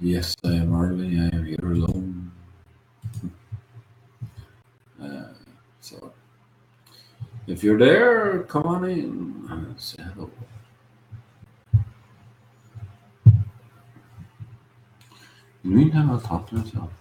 Yes, I am early. I am here alone. So, if you're there, come on in and say hello. In the meantime, I'll talk to myself.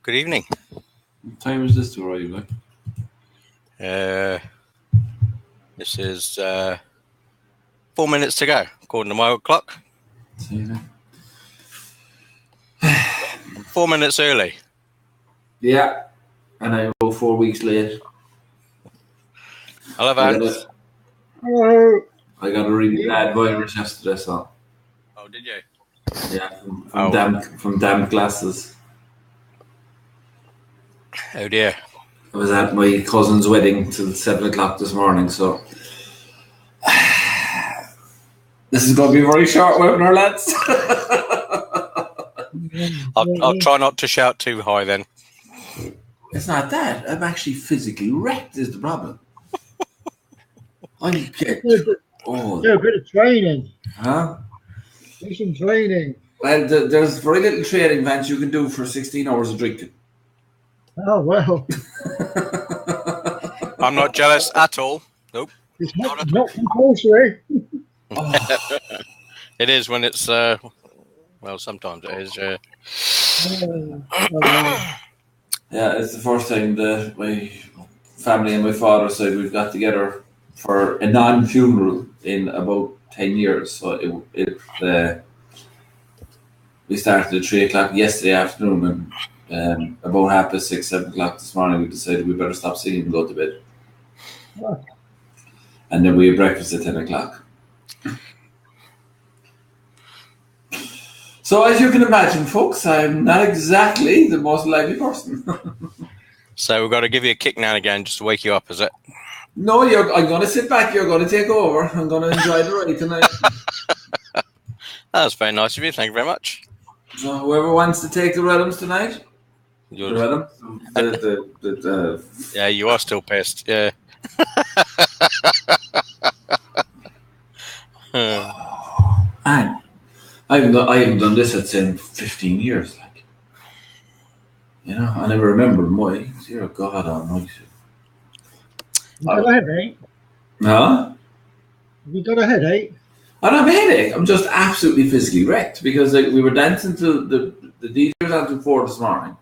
Good evening. What time is this to arrive? Like? This is 4 minutes to go, according to my old clock. See that? I'm 4 minutes early. Yeah, and I'm about 4 weeks late. Hello, Vance. Hello. I got a really bad virus yesterday, so. Oh, did you? Yeah, from damp glasses. Oh dear. I was at my cousin's wedding till 7 o'clock this morning, so this is going to be a very short webinar, lads. I'll try not to shout too high then. It's not that. I'm actually physically wrecked is the problem. I get Do a bit of training. Huh? Do some training. Well, there's very little training, Vance, you can do for 16 hours of drinking. Oh, well. I'm not jealous at all. Nope. It's not compulsory. It is when it's, well, sometimes it is. Yeah, it's the first time that my family and my father's side we've got together for a non-funeral in about 10 years. So we started at 3 o'clock yesterday afternoon, and about 6:30, 7 o'clock this morning we decided we better stop singing and go to bed. What? And then we had breakfast at 10 o'clock. So as you can imagine, folks, I'm not exactly the most lively person. So we've got to give you a kick now and again just to wake you up, is it? No, I'm going to sit back. You're going to take over. I'm going to enjoy the ride tonight. That's very nice of you. Thank you very much. So whoever wants to take the rhythms tonight, You're... the rhythm. Yeah, you are still pissed. Yeah. Man, I haven't done this in 15 years. Like, you know, I never remember my dear God Almighty. You got a headache? Huh? You got a headache? I don't have a headache. I'm just absolutely physically wrecked because we were dancing to the DJ was on till 4 this morning,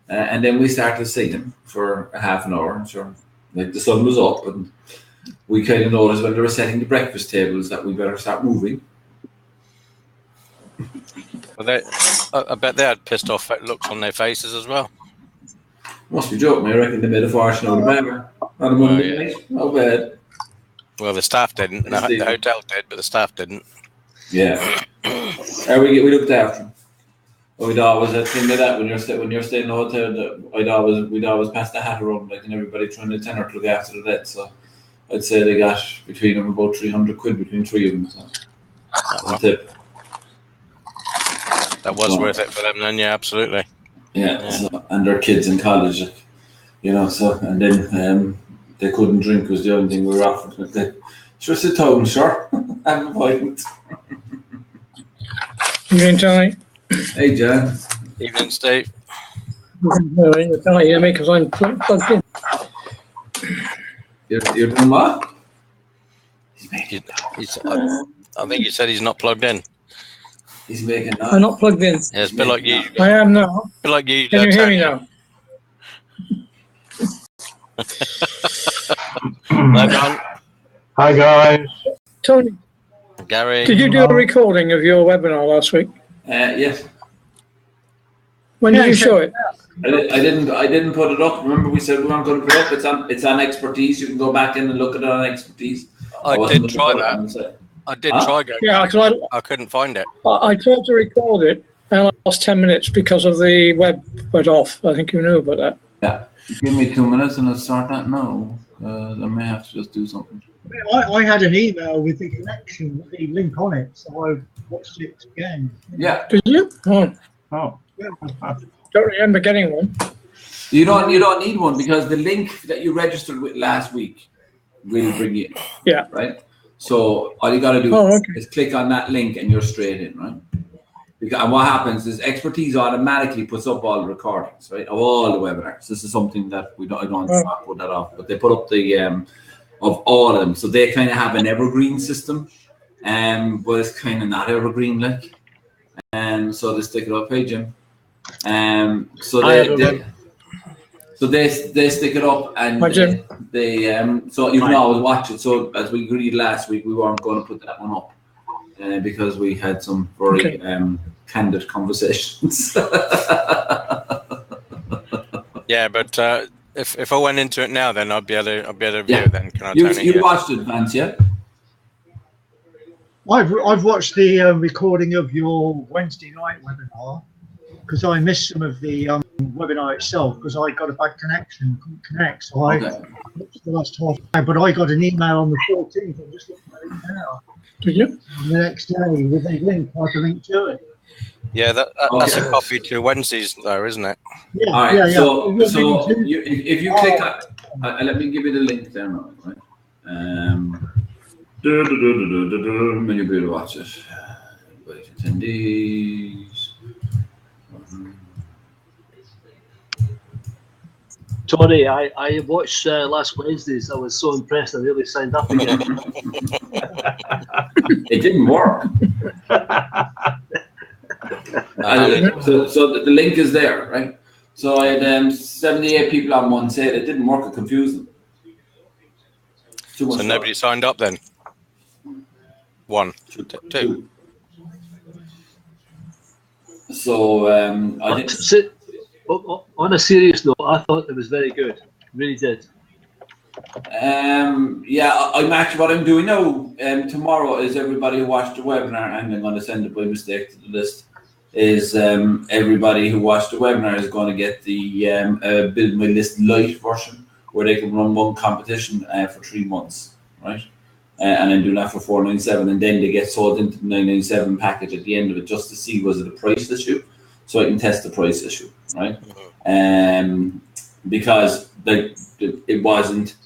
and then we started singing for a half an hour. Sure, like the sun was up, and we kind of noticed when they were setting the breakfast tables that we better start moving. Well, I bet they had pissed off looks on their faces as well. Must be joking. I reckon they made a fortune out of Bama on a Monday night. Not bad. Well, the staff didn't. The hotel did, but the staff didn't. Yeah. We looked after them. We'd always think of that when you're staying in the hotel. We'd always pass the hat around, like, and everybody trying to tenor to look after the dead. So I'd say they got between them about 300 quid between three of them. So that's it. That was worth it for them then, yeah, absolutely. Yeah. So, and their kids in college, So and then they couldn't drink was the only thing we were offered. But they sure sit down, sure. I'm avoidant. Evening, Tony. Hey, John. Evening, Steve. No, you can't hear me because I'm plugged in. You're doing what? I think you said he's not plugged in. He's making noise. I'm not plugged in. Yeah, it's a bit like you. I am now. A bit like you. Can you hear me now? Hi, John. Hi, guys. Tony, Gary. did you do a recording of your webinar last week? Yes. When did you show it? I didn't put it up. Remember, we said we weren't going to put it up. It's on expertise. You can go back in and look at it on expertise. I did try that. I did try going. Yeah, because I couldn't find it. I tried to record it and I lost 10 minutes because of the web went off. I think you knew about that. Yeah. Give me 2 minutes and I'll start that now. I may have to just do something. I had an email with the connection, with the link on it, so I watched it again. Yeah. Did you? Oh. Don't remember getting one. You don't need one because the link that you registered with last week will bring you in. Yeah. Right? So all you got to do is click on that link and you're straight in, right? And what happens is Expertise automatically puts up all the recordings, right, of all the webinars. This is something that I don't put that off, but they put up the of all of them. So they kind of have an evergreen system, but it's kind of not evergreen like. So they stick it up. Hey, Jim. So they stick it up and they so you can always watch it. So as we agreed last week, we weren't going to put that one up because we had some very candid conversations. Yeah, but if I went into it now, then I'd be able to view it. Then can I? You watched it, Vance, yeah? I've watched the recording of your Wednesday night webinar because I missed some of the webinar itself because I got a bad connection, couldn't connect. So I watched the last half hour, but I got an email on the 14th. I'm just looking at it now. Did you? And the next day with a link, I can link to it. Yeah, that's a copy to Wednesdays, though, isn't it? Yeah. All right. Yeah. So if you click on, let me give you the link there now, right? When you'll be able to watch it. Invite attendees. Tony, I watched last Wednesday's. I was so impressed. I really signed up again. It didn't work. So the link is there, right? So I had 78 people on one side. It didn't work. It confused them. So nobody signed up then? One, two. So I think. On a serious note, I thought it was very good. Really did. Yeah, I'm actually what I'm doing now. Tomorrow is everybody who watched the webinar, and I'm going to send it by mistake to the list. Is everybody who watched the webinar is going to get the Build My List Lite version, where they can run one competition for 3 months, right? And I'm doing that for $4.97, and then they get sold into the $9.97 package at the end of it, just to see was it a price issue, so I can test the price issue, right? Because it wasn't.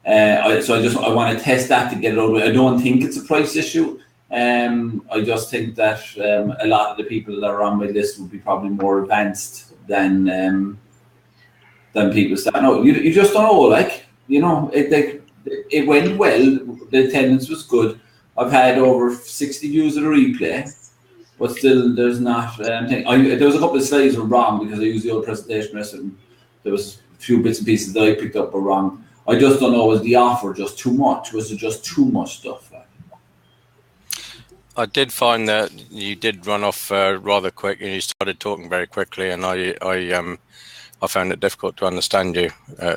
So I want to test that to get it over. I don't think it's a price issue. I just think that a lot of the people that are on my list would be probably more advanced than people starting out. You just don't know, like, you know, it went well. The attendance was good. I've had over 60 views of the replay, but still there's not. There was a couple of slides were wrong because I used the old presentation method. And there was a few bits and pieces that I picked up were wrong. I just don't know, was the offer just too much? Was it just too much stuff? I did find that you did run off rather quick, and you started talking very quickly, and I found it difficult to understand you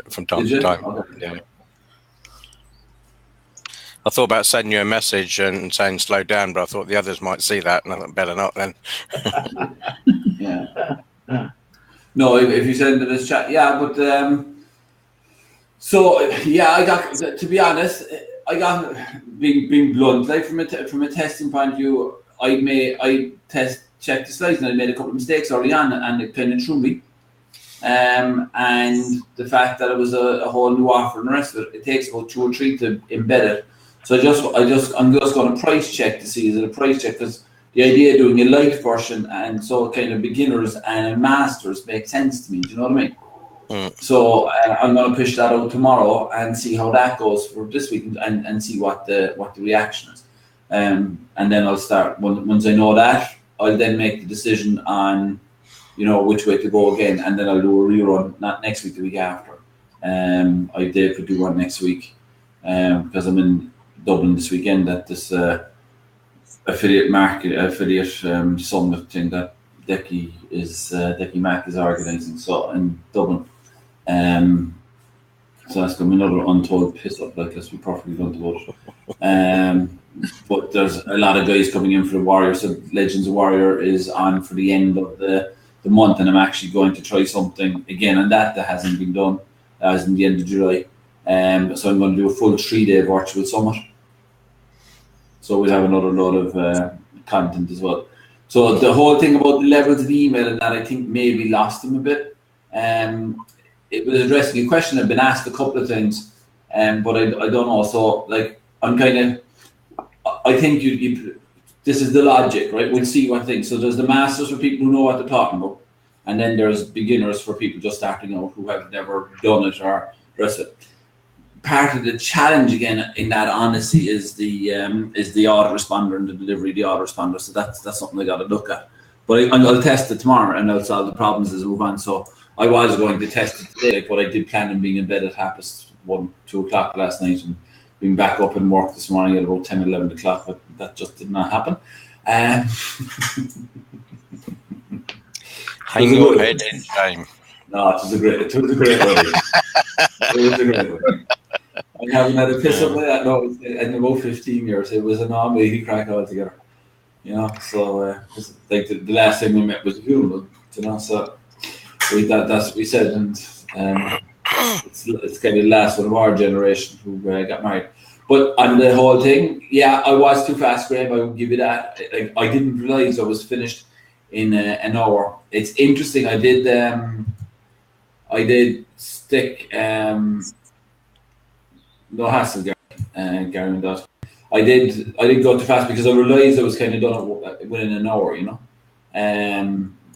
from time to time. Okay. Yeah. I thought about sending you a message and saying slow down, but I thought the others might see that, and I thought better not then. Yeah. No, if you send it as chat, yeah, but so yeah, I got, to be honest, I got being blunt, like from a testing point of view, I checked the slides and I made a couple of mistakes early on, and it kind of threw me. And the fact that it was a whole new offer and the rest of it, it takes about 2 or 3 to embed it. So I'm just going to price check to see, is it a price check? Because the idea of doing a light version and so kind of beginners and masters makes sense to me. Do you know what I mean? So I'm going to push that out tomorrow and see how that goes for this week, and see what the reaction is. And then I'll start, once I know that, I'll then make the decision on, which way to go again, and then I'll do a rerun, not next week, the week after. I could do one next week, because I'm in Dublin this weekend at this affiliate summit thing that Decky Mac is organising, so in Dublin. So that's going to be another untold piss up, like, let's be perfectly blunt about it. But there's a lot of guys coming in for the Warrior, so Legends of Warrior is on for the end of the month, and I'm actually going to try something again, and that hasn't been done, as in the end of July. So I'm going to do a full 3-day virtual summit. So we'll have another load of content as well. So the whole thing about the levels of email and that, I think maybe lost them a bit. It was addressing a question I've been asked a couple of times, but I don't know. So like, I'm kind of, I think this is the logic, right? We'll see what things. So there's the masters for people who know what they're talking about, and then there's beginners for people just starting out who have never done it or the rest of it. Part of the challenge again in that honesty is the autoresponder and the delivery of the autoresponder. So that's something I got to look at. But I'll test it tomorrow and I'll solve the problems as we move on. So I was going to test it today, but I did plan on being in bed at 1-2 o'clock last night and being back up in work this morning at about 10, 11 o'clock, but that just did not happen. Hang your head in shame. No, it was a great way. It was a great way. I haven't had a piss up like that, no, in about 15 years. It was an amazing crack altogether. So like the last time we met was a funeral, so that's what we said, and it's kind of the last one of our generation who got married. But on the whole thing, yeah, I was too fast, Graham, I would give you that. I didn't realise I was finished in an hour. It's interesting, I did stick, no hassle, Gary, that. I did go too fast because I realised I was kind of done within an hour,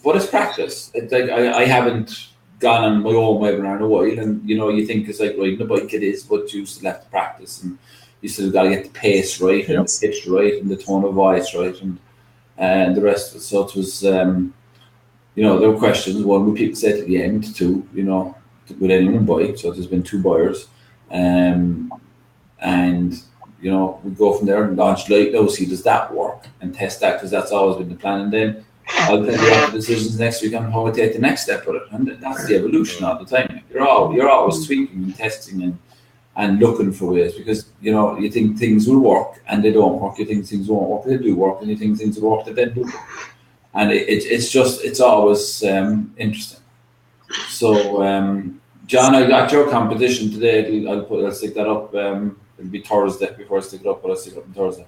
but it's practice. It's like I haven't gone on my own webinar in a while, and you think it's like riding a bike, it is, but you still have to practice, and you still got to get the pace right, and the pitch right, and the tone of voice right, and the rest of it. So it was, there were questions. One, would people say at the end? Two, would anyone buy? So there's been 2 buyers, and we go from there and launch light now, see does that work, and test that, because that's always been the plan. And then I'll tell you the decisions next week on how I take the next step with it, and that's the evolution all the time. You're always tweaking and testing and looking for ways, because you think things will work and they don't work. You think things won't work, they do work, and you think things will work, that then do work. And it's always interesting. So John, I got your competition today. I'll stick that up. It'll be Thursday before I stick it up, but I'll stick it up on Thursday.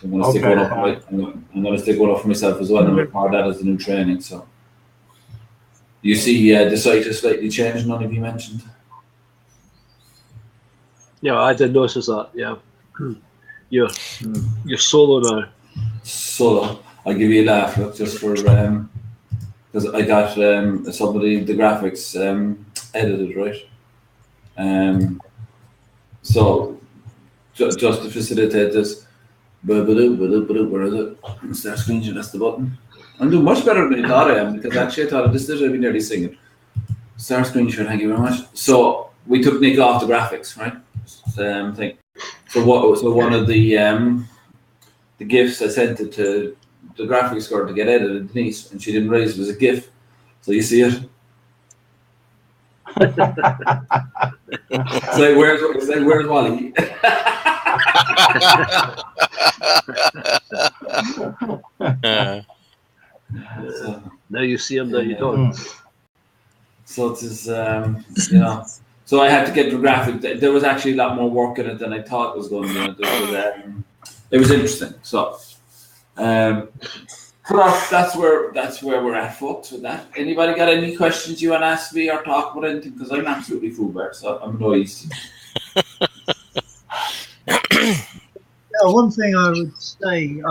I'm going to stick one up. I'm going to stick one up for myself as well, and record that as the new training. So you see, the site has slightly changed. None of you mentioned. Yeah, I did notice that. Yeah, you're solo now. Solo. I'll give you a laugh, look, just for because I got somebody the graphics edited, right. So just to facilitate this, where is it? Start screen share, that's the button. I'm doing much better than I thought I am, because actually I thought at this stage I'd be nearly singing. Start screen share, thank you very much. So we took Nick off the graphics, right? Thing. So one of the the GIFs. I sent it to the graphics girl to get edited, Denise, and she didn't realize it was a GIF. So you see it. It's like, where's Wally? Now you see him, now you don't. So it is, you know. So I had to get the graphic. There was actually a lot more work in it than I thought was going to be. It was interesting. So, that's where we're at, folks. With that, anybody got any questions you want to ask me or talk about anything? Because I'm absolutely foolbear, so I'm noisy. One thing I would say,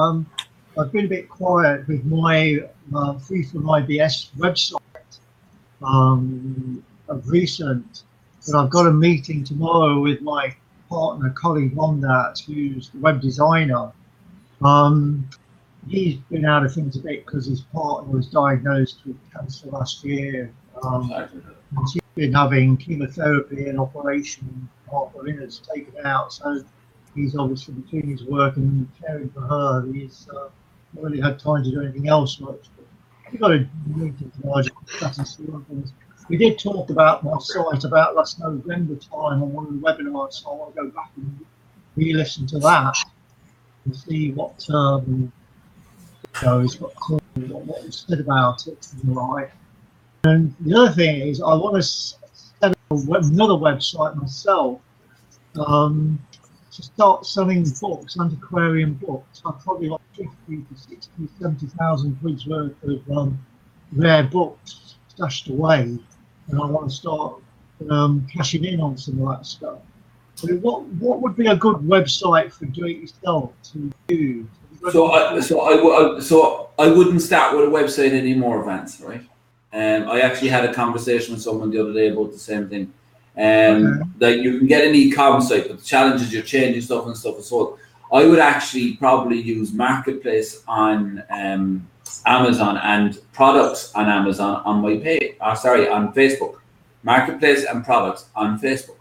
I've been a bit quiet with my Free From IBS website of recent, but I've got a meeting tomorrow with my partner, colleague on that, who's the web designer. He's been out of things a bit because his partner was diagnosed with cancer last year. And she's been having chemotherapy and operation. Half her inner's taken out, so he's obviously between his work and caring for her. He's not really had time to do anything else much. We've got a meeting tomorrow to discuss and see what things. We did talk about my site about last November time on one of the webinars, so I want to go back and re-listen to that and see what what was said about it and the like. And the other thing is, I want to set up another website myself to start selling books, antiquarian books. I've probably got 50 to 60, 70,000 quid's worth of rare books stashed away, and I want to start cashing in on some of that stuff. So what would be a good website for do-it-yourself to do? So I wouldn't start with a website anymore, Vance, right? I actually had a conversation with someone the other day about the same thing. That you can get an e-com site, but the challenge is you're changing stuff and stuff is sold. I would actually probably use Marketplace on Amazon and products on Amazon on my page. On Facebook. Marketplace and products on Facebook.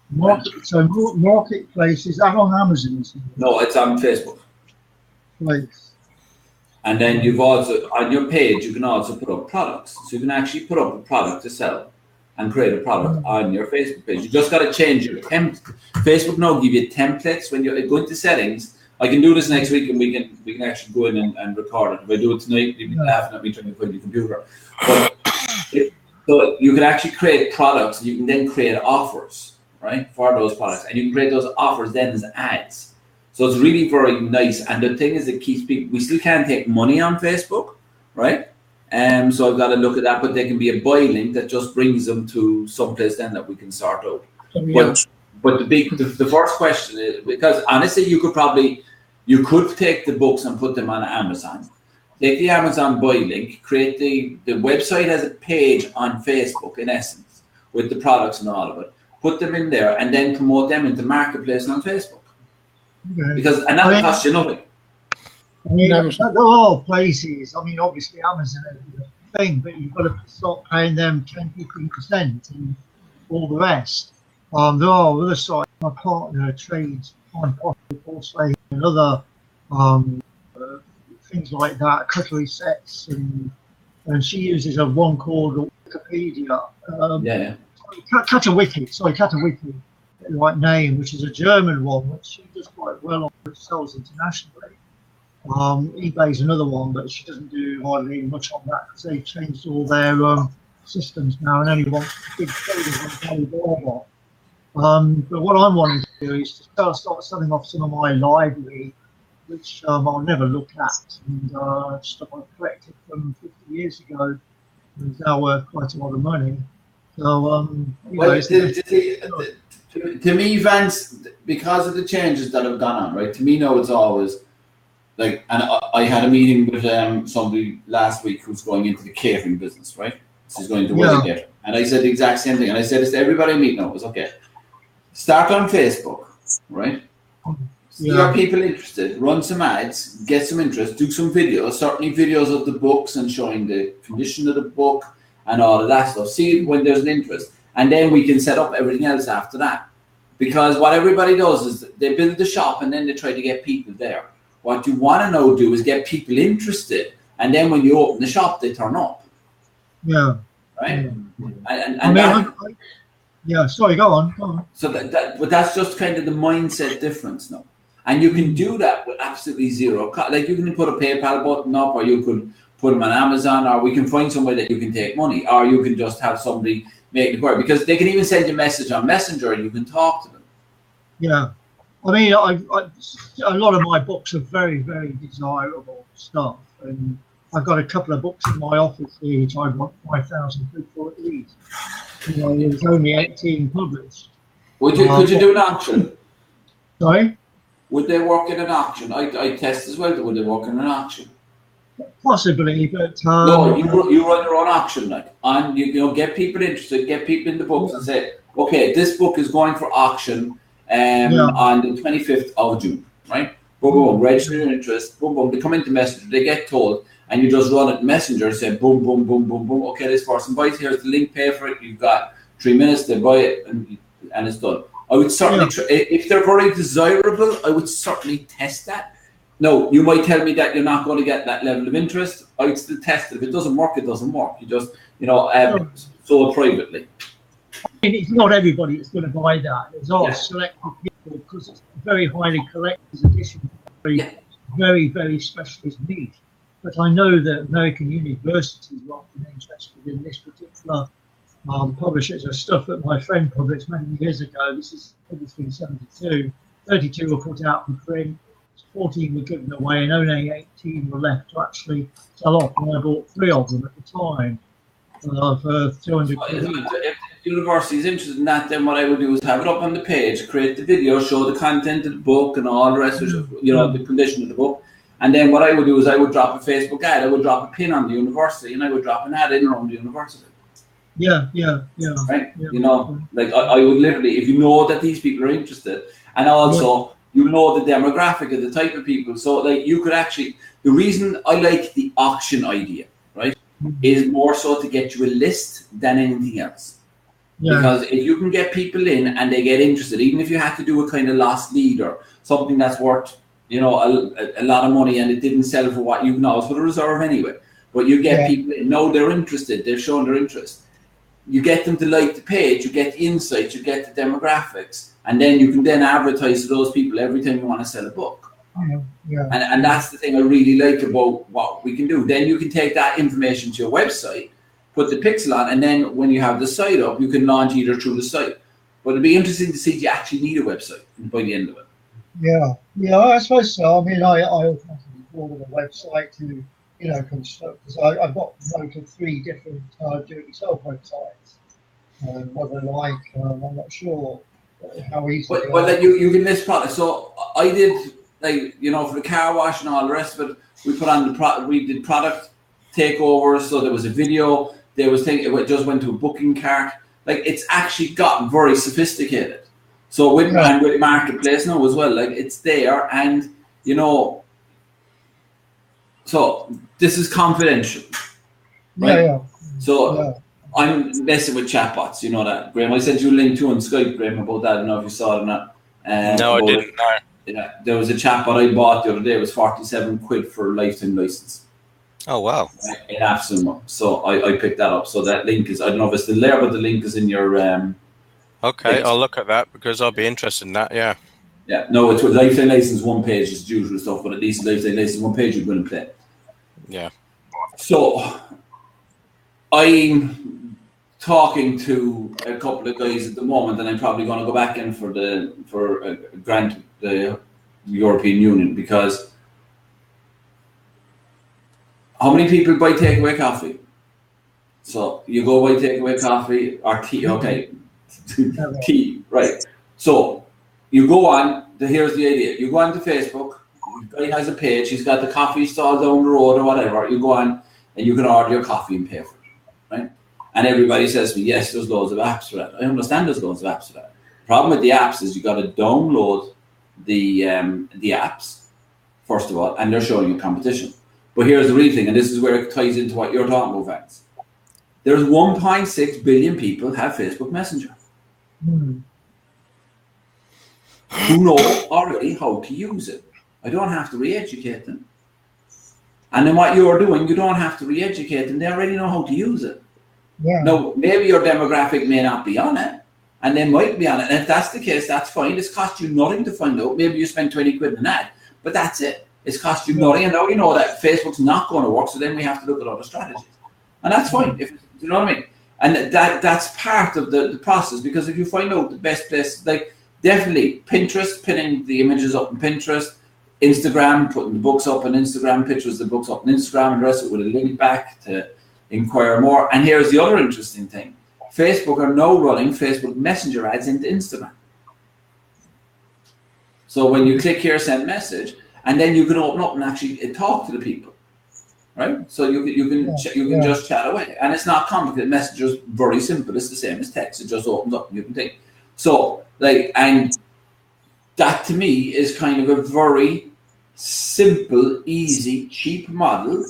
Marketplace, is that on Amazon? No, it's on Facebook. Place. And then you've also, on your page, you can also put up products. So you can actually put up a product to sell and create a product on your Facebook page. You just got to change your template. Facebook now give you templates when you go into settings. I can do this next week, and we can actually go in and record it. If I do it tonight, you'll be laughing at me trying to put your computer. But so you can actually create products, and you can then create offers, right, for those products, and you can create those offers then as ads. So it's really very nice. And the thing is, it keeps people. We still can't take money on Facebook, right? So I've got to look at that, but there can be a buy link that just brings them to someplace then that we can sort out. Yeah. But the first question is, because honestly, you could take the books and put them on Amazon. Take the Amazon buy link, create the website as a page on Facebook in essence with the products and all of it. Put them in there and then promote them into Marketplace on Facebook. Okay. And that will cost you nothing. I mean, there are places, I mean, obviously Amazon is a thing, but you've got to start paying them 10-15% and all the rest. There are other sites. My partner trades fine pottery, porcelain, and other things like that, cutlery sets, and she uses a one called Wikipedia. Katawiki, the right name, which is a German one, which she does quite well on, which sells internationally. eBay's another one, but she doesn't do hardly much on that because they've changed all their systems now and only want big traders on Alibaba. But what I'm wanting to do is to start selling off some of my library, which I'll never look at, and stuff I collected from 50 years ago, and is now worth quite a lot of money. So, to me, Vance, because of the changes that have gone on, right? To me now, it's always like, and I had a meeting with somebody last week who's going into the catering business, right? She's going to work there, and I said the exact same thing. And I said this to everybody I meet now. It was okay. Start on Facebook, right? See are people interested? Run some ads, get some interest, do some videos, certainly videos of the books and showing the condition of the book and all of that stuff. See when there's an interest. And then we can set up everything else after that. Because what everybody does is they build the shop and then they try to get people there. What you want to now do is get people interested, and then when you open the shop, they turn up. Yeah. Right. Yeah. Yeah. Sorry. Go on. So but that's just kind of the mindset difference now, and you can do that with absolutely zero cost. Like you can put a PayPal button up, or you could put them on Amazon, or we can find somewhere that you can take money, or you can just have somebody make it work, because they can even send you a message on Messenger and you can talk to them. Yeah. I mean, a lot of my books are very, very desirable stuff, and I've got a couple of books in my office here which I want 5,000 quid for at least. There's only 18 published. Could you do an auction? Sorry? Would they work in an auction? I test as well. Would they work in an auction? Possibly, but no, you run your own auction, like, and you get people interested, get people in the books, and say, okay, this book is going for auction on the 25th of June, right? Boom, boom, register your interest, boom, boom. They come into Messenger, they get told, and you just run it Messenger, say, boom, boom, boom, boom, boom. Okay, this person buys. Here's the link. Pay for it. You've got 3 minutes. They buy it, and it's done. I would certainly, if they're very desirable, I would certainly test that. No, you might tell me that you're not going to get that level of interest. I would still test it. If it doesn't work, it doesn't work. You just, sold privately. It's not everybody that's going to buy that. There's all selected people, because it's a very highly collector's edition, very, very specialist niche. But I know that American universities are often interested in this particular publishers of stuff that my friend published many years ago. This is published in 72. 32 were put out in print. 14 were given away, and only 18 were left to actually sell off. And I bought 3 of them at the time for 200 quid. If the university is interested in that, then what I would do is have it up on the page, create the video, show the content of the book and all the rest of the condition of the book. And then what I would do is I would drop a Facebook ad. I would drop a pin on the university, and I would drop an ad in around the university. Yeah. Right? Yeah. Like I would literally, if you know that these people are interested, and also you know the demographic of the type of people. So like you could actually, the reason I like the auction idea, right, is more so to get you a list than anything else. Yeah. Because if you can get people in and they get interested, even if you had to do a kind of lost lead or something that's worth, a lot of money and it didn't sell for what you know, it's for the reserve anyway. But you get people in, know they're interested, they're showing their interest. You get them to like the page, you get the insights, you get the demographics, and then you can then advertise to those people every time you want to sell a book. Yeah. And that's the thing I really like about what we can do. Then you can take that information to your website, put the pixel on, and then when you have the site up, you can launch either through the site. But it'd be interesting to see if you actually need a website by the end of it. Yeah, I suppose so. I mean, I ultimately ordered a website to, construct, because I've got noted 3 different do-it-yourself websites. Whether I'm not sure how easy. Well, then you can list products. So I did, for the car wash and all the rest of it, we put on we did product takeovers. So there was a video. There was it just went to a booking cart. Like, it's actually gotten very sophisticated. So with Marketplace now as well, like, it's there, and so this is confidential, right? Yeah. So I'm messing with chatbots, you know that, Graham. I sent you a link to on Skype, Graham, about that. I don't know if you saw it or not. No, I didn't. No. Yeah, there was a chatbot I bought the other day. It was 47 quid for a lifetime license. Oh, wow. In Absolute. So I picked that up. So that link is, I don't know if it's still there, but the link is in your... okay, I'll look at that because I'll be interested in that, yeah. Yeah, no, it's lifetime license, 1 page is the usual stuff, but at least lifetime license, 1 page you're going to play. Yeah. So I'm talking to a couple of guys at the moment, and I'm probably going to go back in for a grant the European Union, because how many people buy takeaway coffee? So you go buy takeaway coffee or tea, okay, tea, right? So you go on. Here's the idea: you go on to Facebook. The guy has a page. He's got the coffee stall down the road or whatever. You go on and you can order your coffee and pay for it, right? And everybody says to me, yes, there's loads of apps for that. I understand there's loads of apps for that. The problem with the apps is you got to download the apps, first of all, and they're showing you competition. But here's the real thing, and this is where it ties into what you're talking about, Vance. There's 1.6 billion people have Facebook Messenger who know already how to use it. I don't have to re-educate them. And then what you're doing, you don't have to re-educate them. They already know how to use it. Yeah. Now, maybe your demographic may not be on it, and they might be on it. And if that's the case, that's fine. It's cost you nothing to find out. Maybe you spend 20 quid in an ad, but that's it. It's cost you nothing. And now you know that Facebook's not going to work, so then we have to look at other strategies. And that's fine. If you know what I mean? And that's part of the process, because if you find out the best place, like definitely Pinterest, pinning the images up on Pinterest, Instagram, putting the books up on Instagram, pictures of the books up on Instagram, and the rest of it with a link back to inquire more. And here's the other interesting thing. Facebook are now running Facebook Messenger ads into Instagram. So when you click here, send message, and then you can open up and actually talk to the people, right? So you can just chat away, and it's not complicated. Messenger's very simple. It's the same as text. It just opens up and you can think. So and that to me is kind of a very simple, easy, cheap model.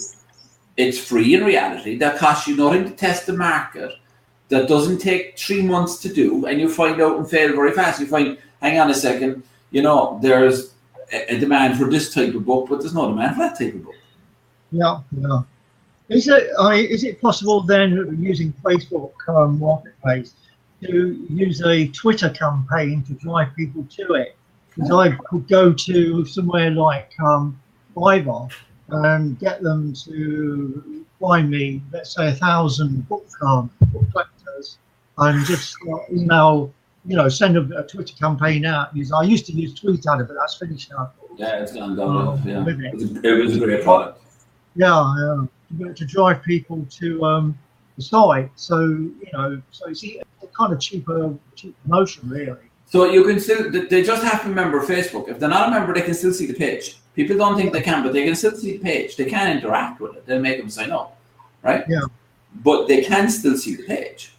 It's free in reality. That costs you nothing to test the market. That doesn't take 3 months to do, and you find out and fail very fast. You find, hang on a second, there's a demand for this type of book, but there's no demand for that type of book. Yeah. Is it possible then, using Facebook Marketplace, to use a Twitter campaign to drive people to it? Because I could go to somewhere like Fiverr and get them to find me, let's say, 1,000 book collectors, and just email, send a Twitter campaign out. I used to use TweetAdder, but that's finished now. Yeah, it's gone down. It was a great product. Yeah, to drive people to the site. So it's a kind of cheap promotion, really. So you can still, they just have to remember Facebook. If they're not a member, they can still see the page. People don't think they can, but they can still see the page. They can interact with it. They'll make them sign up, right? Yeah. But they can still see the page.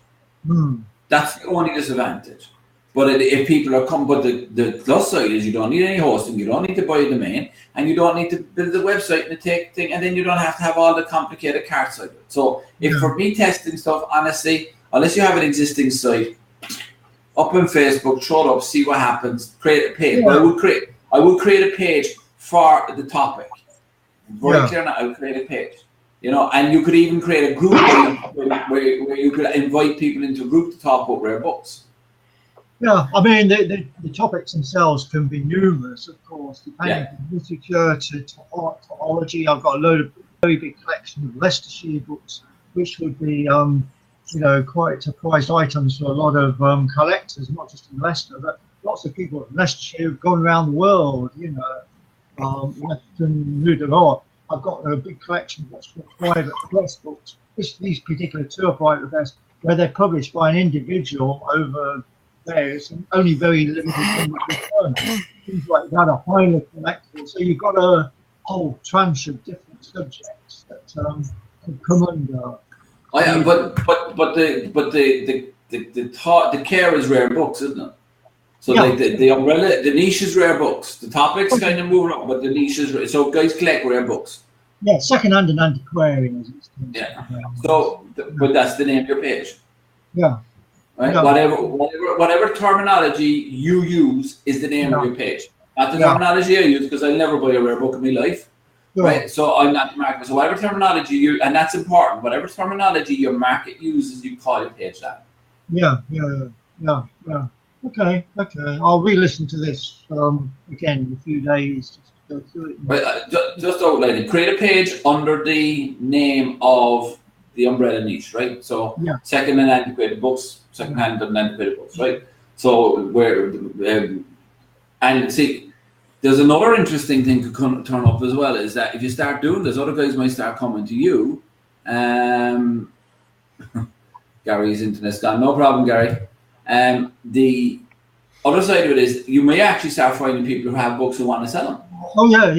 That's the only disadvantage. But if people are but the plus side is you don't need any hosting, you don't need to buy a domain, and you don't need to build a website and take thing, and then you don't have to have all the complicated cart side of it. So for me testing stuff, honestly, unless you have an existing site, up on Facebook, throw it up, see what happens, create a page. Yeah. But I would create a page for the topic. Very clear now, I would create a page. And you could even create a group where you could invite people into a group to talk about rare books. Yeah, I mean, the topics themselves can be numerous, of course, depending on literature to art, to ology. I've got a very big collection of Leicestershire books, which would be, quite surprised items for a lot of collectors, not just in Leicester, but lots of people in Leicestershire who've gone around the world, Western Rue de l'Art. I've got a big collection of what's called private press books. These particular two are private press, where they're published by an individual over various and only very limited things like that are highly collectible. So you've got a whole tranche of different subjects that could come under. The care is rare books, isn't it? So the umbrella, the niche is rare books. The topics kind of move around, but the niche is so guys collect rare books. Yeah, second-hand and antiquarian, as it's called. Yeah. So, but that's the name of your page. Yeah. Right. Yeah. Whatever terminology you use is the name of your page. Not the terminology I use, because I'll never buy a rare book in my life. Yeah. Right. So I'm not the market. So whatever terminology you, and that's important. Whatever terminology your market uses, you call your page that. Yeah. Okay. I'll re-listen to this again in a few days just to go through it. But just outline it. Create a page under the name of the umbrella niche, right? So second and antiquated books, second-hand and antiquated books, right? So and see, there's another interesting thing to turn up as well, is that if you start doing this, other guys might start coming to you. Gary's internet's gone. No problem, Gary. The other side of it is you may actually start finding people who have books who want to sell them. Oh yeah.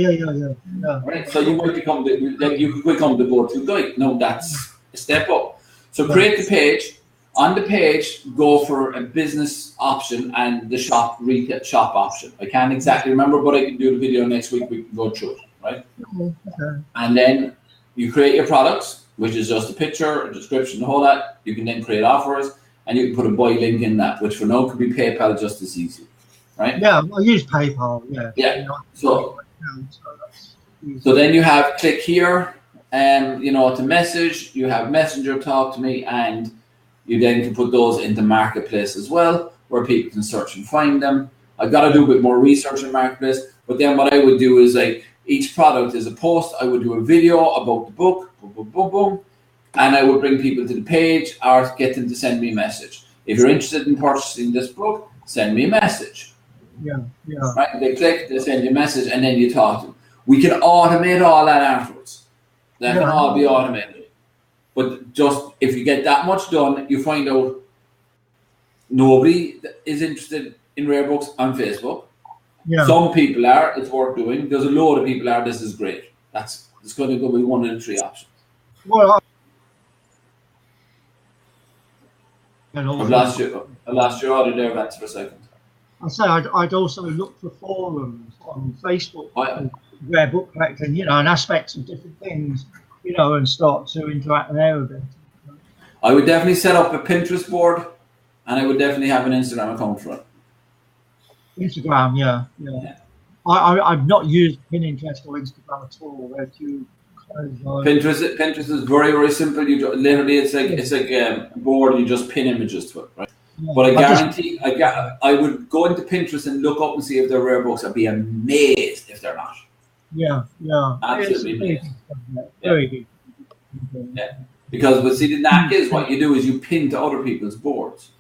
Right. So you might become you could become the go-to guy. No, that's a step up. So create the page. On the page, go for a business option and the retail shop option. I can't exactly remember, but I can do the video next week. We can go through it, right? Okay. And then you create your products, which is just a picture, a description, the whole that. You can then create offers. And you can put a buy link in that, which for now could be PayPal just as easy, right? Yeah, I use PayPal. Yeah. So account. So that's easy. So then you have click here, to message. You have Messenger, talk to me, and you then can put those into Marketplace as well, where people can search and find them. I've got to do a bit more research in Marketplace, but then what I would do is like each product is a post. I would do a video about the book, boom, boom, boom, boom, and I would bring people to the page or get them to send me a message. If you're interested in purchasing this book, send me a message. Yeah. Right? They click, they send you a message, and then you talk to them. We can automate all that afterwards. That can all be automated. But just if you get that much done, you find out nobody is interested in rare books on Facebook. Yeah. Some people are, it's worth doing. There's a load of people are, this is great. It's going to go be one of the three options. Well, I lost your audio there, Vance, for a second. I say I'd also look for forums on Facebook, rare book collecting, and aspects of different things, and start to interact there a bit. I would definitely set up a Pinterest board, and I would definitely have an Instagram account for it. Instagram, yeah. I've not used Pinterest or Instagram at all. Pinterest is very, very simple. You literally, it's like a board. You just pin images to it, right? Yeah. But I guarantee, I would go into Pinterest and look up and see if they're rare books. I'd be amazed if they're not. Yeah. Absolutely amazed. Very good. Yeah, because the knack is what you do is you pin to other people's boards.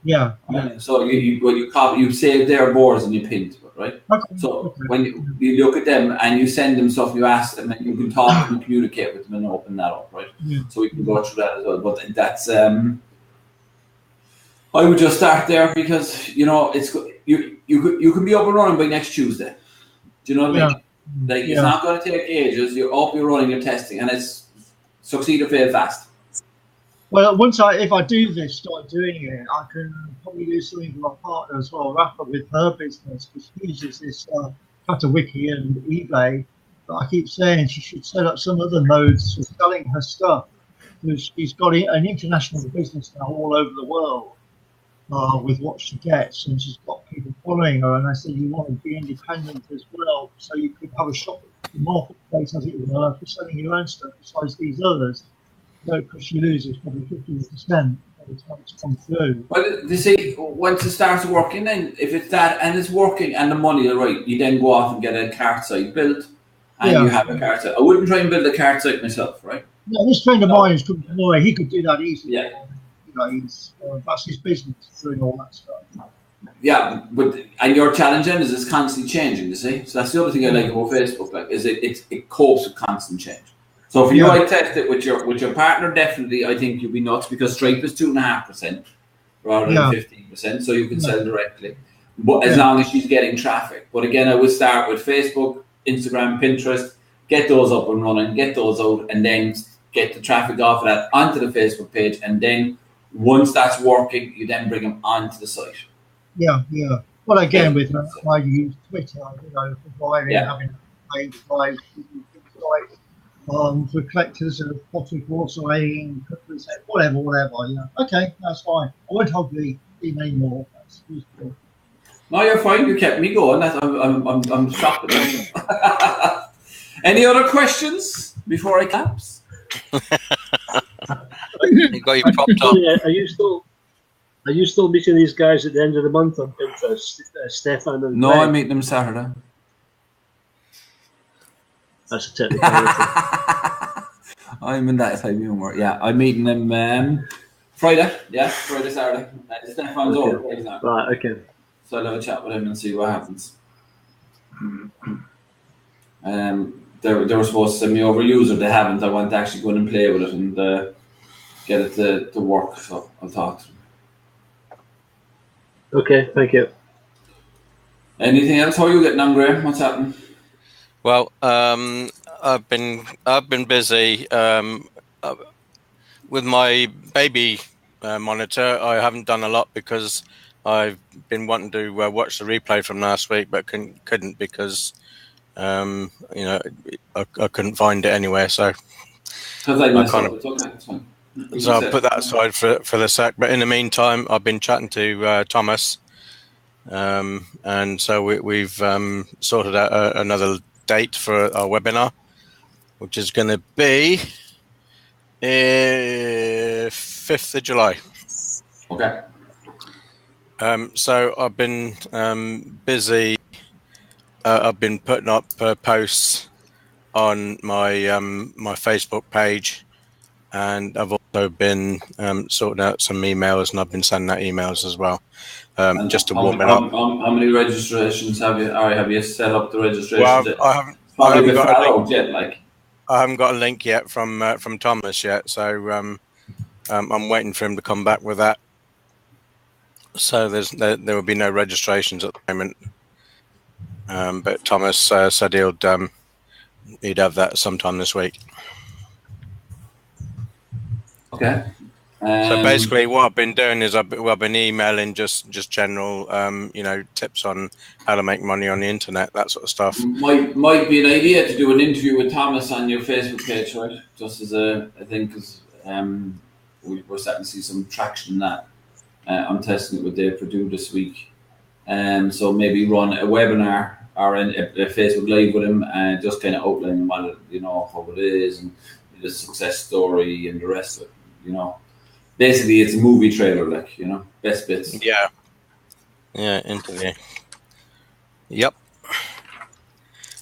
Yeah. So you save their boards and you pin to it, right? Okay. So when you look at them and you send them stuff, you ask them, and you can talk and communicate with them and open that up, right? Yeah. So we can go through that as well. But that's I would just start there because it's you can be up and running by next Tuesday. Do you know what I mean? Like it's not going to take ages. You're up, you're running, you're testing, and it's succeed or fail fast. Well, if I do this, start doing it, I can probably do something with my partner as well, wrap up with her business, because she uses this Katawiki and eBay. But I keep saying she should set up some other modes for selling her stuff, because she's got an international business now all over the world with what she gets, and she's got people following her. And I said, you want to be independent as well, so you could have a shop at the marketplace, as it were, for selling your own stuff besides these others. So, because she loses probably 50% by the time it's come through. Well, you see, once it starts working, then if it's that and it's working and the money is right, you then go off and get a cart site built, and you have a cart site. I wouldn't try and build a cart site myself, right? Yeah, this friend of mine is coming to Norway. He could do that easily. Yeah. That's his business, doing all that stuff. Yeah, and your challenge then is it's constantly changing, you see? So that's the other thing I like about Facebook, is it copes with constant change. So if you test it with your partner, definitely I think you'll be nuts, because Stripe is 2.5% rather than 15%, so you can sell directly. But as long as she's getting traffic. But again, I would start with Facebook, Instagram, Pinterest, get those up and running, get those out, and then get the traffic off of that onto the Facebook page, and then once that's working, you then bring them onto the site. Yeah. Well, again, with I use Twitter, for driving, having a drive, things like for collectors of pottery, porcelain, whatever. Okay, that's fine. I won't hug the email anymore. That's useful. No, you're fine. You kept me going. I'm shocked at that. Any other questions before I collapse? You got your propped up. Are you still meeting these guys at the end of the month on Pinterest, Stefan and No, Ben? I meet them Saturday. That's a technicality. I'm in that type of humor. Yeah, I'm meeting them Friday. Yeah, Friday, Saturday. Stefan's over. Right, okay. So I'll have a chat with him and see what happens. They were supposed to send me over a user. They haven't. I want to actually go in and play with it and get it to work. So I'll talk to them. Okay, thank you. Anything else? How are you getting on, Graham? What's happening? Well, I've been busy with my baby monitor. I haven't done a lot because I've been wanting to watch the replay from last week, but couldn't because I couldn't find it anywhere. So So I'll put that aside for the sec. But in the meantime, I've been chatting to Thomas, and so we've sorted out another date for our webinar, which is going to be 5th of July. Okay. So I've been busy. I've been putting up posts on my my Facebook page, and I've also been sorting out some emails, and I've been sending out emails as well, just to warm it up. How many registrations have you? Or have you set up the registration? Well, I haven't got a link yet. Like, I haven't got a link yet from Thomas yet, so I'm waiting for him to come back with that. So there will be no registrations at the moment, but Thomas said he'd have that sometime this week. okay. So basically, what I've been doing is I've been emailing just general tips on how to make money on the internet, that sort of stuff. Might be an idea to do an interview with Thomas on your Facebook page, right? Just as I think, because we're starting to see some traction in that. I'm testing it with Dave Perdue this week, so maybe run a webinar or a Facebook Live with him and just kind of outline what how it is and the success story and the rest of it. Basically, it's a movie trailer, best bits. Yeah, interview. Yep.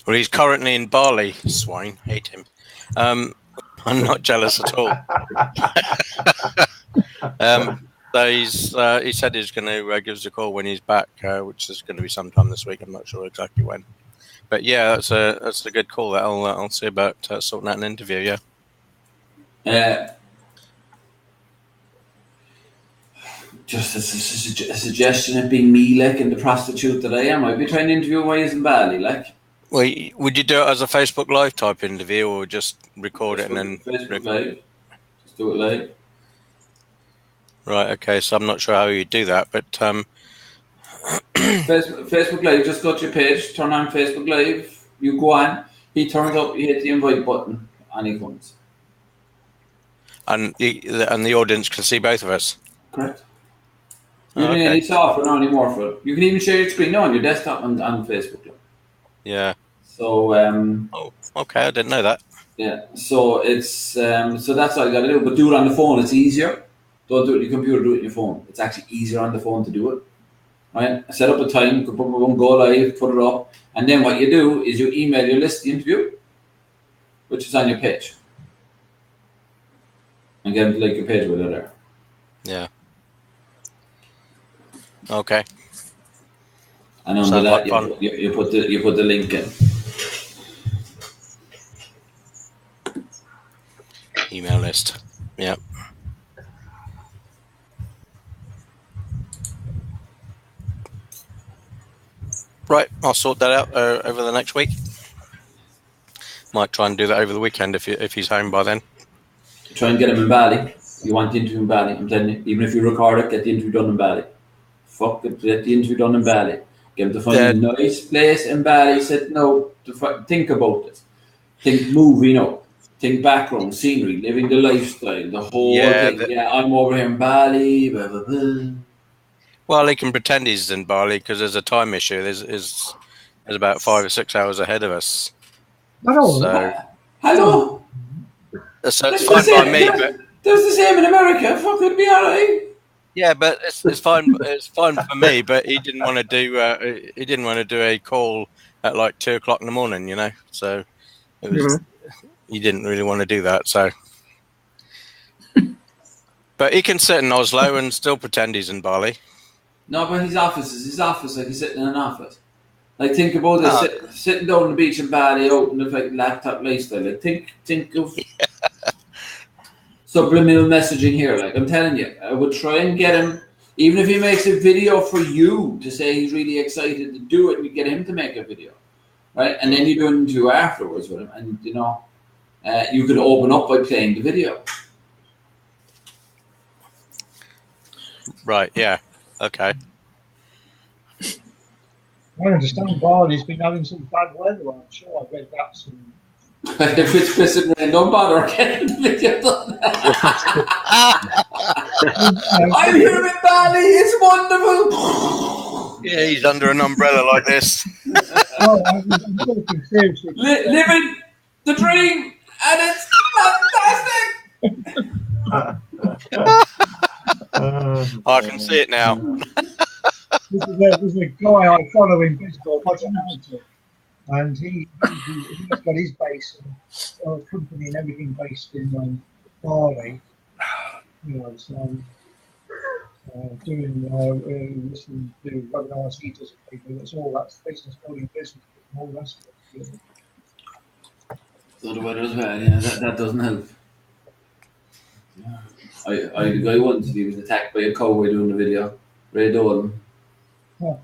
Well, he's currently in Bali. Swine, hate him. I'm not jealous at all. So he said he's going to give us a call when he's back, which is going to be sometime this week. I'm not sure exactly when, but yeah, that's a good call. That I'll see about sorting out an interview. Yeah. Just a suggestion of being me, and the prostitute that I am. I'd be trying to interview while he's in Bali, Well, would you do it as a Facebook Live type interview, or just record it and then Facebook Live? Just do it live. Right. Okay. So I'm not sure how you do that, but Facebook Live. Just go to your page, turn on Facebook Live. You go on. He turns up. You hit the invite button, and he comes. And the audience can see both of us. Correct. You don't need any software now anymore for it. You can even share your screen now on your desktop on Facebook Live. Yeah. So. Oh, okay. I didn't know that. Yeah. So it's so that's all you got to do. But do it on the phone. It's easier. Don't do it on your computer. Do it on your phone. It's actually easier on the phone to do it. Right. Set up a time. Go live. Put it up. And then what you do is you email your list the interview, which is on your page. And get them to like your page with it there. Yeah. Okay. And under that, you put the link in. Email list. Yeah. Right, I'll sort that out over the next week. Might try and do that over the weekend if he's home by then. Try and get him in Bali. You want the interview in Bali, I'm telling you. Even if you record it, get the interview done in Bali. Fuck it, get the interview done in Bali. Get him to find a nice place in Bali. Said no, think about it. Think movie, think background, scenery, living the lifestyle, the whole thing. I'm over here in Bali, blah, blah, blah. Well, he can pretend he's in Bali because there's a time issue. There's about 5 or 6 hours ahead of us. Hello. Hello. So it's fine by me, but there's the same in America. Fuck, it'd be alright. Yeah, but it's fine. It's fine for me. But he didn't want to do. He didn't want to do a call at like 2 o'clock in the morning. So it was. He didn't really want to do that. So, but he can sit in Oslo and still pretend he's in Bali. No, but his office like he's sitting in an office. Like think about it, sitting down on the beach in Bali, open the laptop lifestyle. Like think of subliminal messaging here. Like I'm telling you, I would try and get him, even if he makes a video for you to say he's really excited to do it, and you get him to make a video, right? And then you do an interview afterwards with him, and you could open up by playing the video. Right. Yeah. Okay. I understand Bali's been having some bad weather. I'm sure I read that some. If it's pissing rain, don't bother getting the video done. I'm here in Bali. It's wonderful. Yeah, he's under an umbrella like this. Oh, I'm talking seriously. Living the dream, and it's fantastic. I can see it now. There's a guy I follow in Bristol, Roger Hamilton, and he's got his base and company and everything based in Bali. You know, so doing listening to webinars he does with people. It's all that's business, building business, and all the rest of it. So the weather as well, yeah, that doesn't help. I had a guy once, he was attacked by a cowboy doing the video. Ray Dolan. Yeah.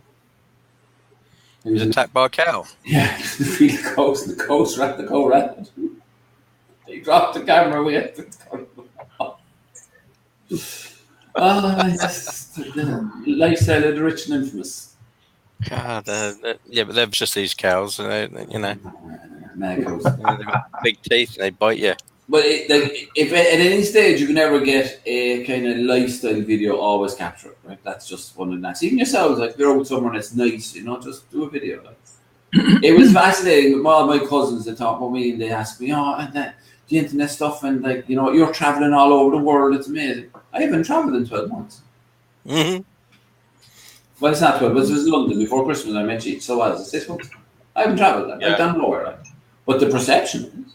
He was attacked by a cow. Yeah, the coast ran the cow ran. He dropped the camera, we had to the lifestyle of the rich and infamous. God, yeah, but they're just these cows, you know. Mad cows. They've got big teeth, they bite you. But if at any stage you can ever get a kind of lifestyle video, always capture it, right? That's just one of the nice. Even yourselves, like if you're out somewhere and it's nice, you know, just do a video. Like. It was fascinating with all my cousins. They talk about me and they ask me, and the internet stuff, and like, you know, you're traveling all over the world. It's amazing. I haven't traveled in 12 months. Mm-hmm. Well, it's not 12, but it was London before Christmas. I met you. So what is it, 6 months? I haven't travelled. I've done nowhere. Like. But the perception is.